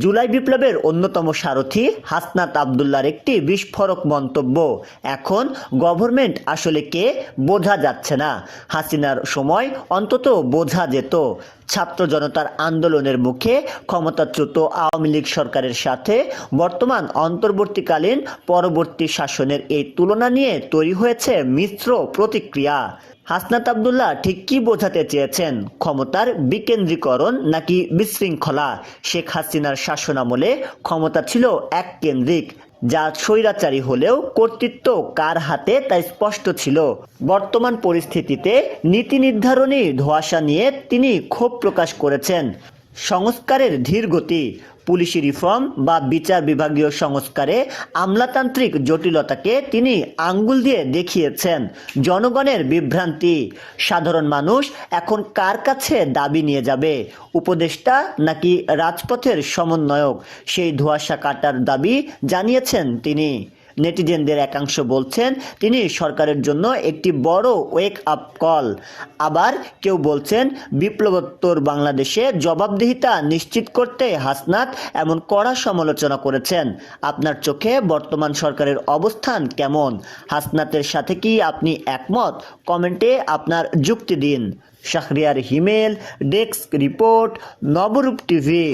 জুলাই বিপ্লবের অন্যতম সারথি হাসনাত আবদুল্লাহর একটি বিস্ফোরক মন্তব্য। এখন গভর্নমেন্ট আসলে কে বোঝা যাচ্ছে না। হাসিনার সময় অন্তত বোঝা যেত। ছাত্র জনতার আন্দোলনের মুখে ক্ষমতাচ্যুত আওয়ামী লীগ সরকারের সাথে বর্তমান অন্তর্বর্তীকালীন পরবর্তী শাসনের এই তুলনা নিয়ে তৈরি হয়েছে মিশ্র প্রতিক্রিয়া। হাসনাত আবদুল্লাহ ঠিক কি বোঝাতে চেয়েছেন? ক্ষমতার বিকেন্দ্রীকরণ নাকি বিশৃঙ্খলা? শেখ হাসিনার শাসনামলে ক্ষমতা ছিল এককেন্দ্রিক, যা স্বৈরাচারী হলেও কর্তৃত্ব কার হাতে তা স্পষ্ট ছিল। বর্তমান পরিস্থিতিতে নীতি নির্ধারণী ধোঁয়াশা নিয়ে তিনি ক্ষোভ প্রকাশ করেছেন। সংস্কারের ধীর গতি, পুলিশি রিফর্ম বা বিচার বিভাগীয় সংস্কারে আমলাতান্ত্রিক জটিলতাকে তিনি আঙ্গুল দিয়ে দেখিয়েছেন। জনগণের বিভ্রান্তি, সাধারণ মানুষ এখন কার কাছে দাবি নিয়ে যাবে? উপদেষ্টা নাকি রাজপথের সমন্বয়ক? সেই ধোঁয়াশা কাটার দাবি জানিয়েছেন তিনি। নেটিজেনদের একাংশ বলছেন তিনি সরকারের জন্য একটি বড় ওয়েক আপ কল। আবার কেউ বলছেন বিপ্লবোত্তর বাংলাদেশে জবাবদিহিতা নিশ্চিত করতে হাসনাত এমন কড়া সমালোচনা করেছেন। আপনার চোখে বর্তমান সরকারের অবস্থান কেমন? হাসনাতের সাথে কি আপনি একমত? কমেন্টে আপনার যুক্তি দিন। শাহরিয়ার হিমেল, ডেস্ক রিপোর্ট, নবরূপ টিভি।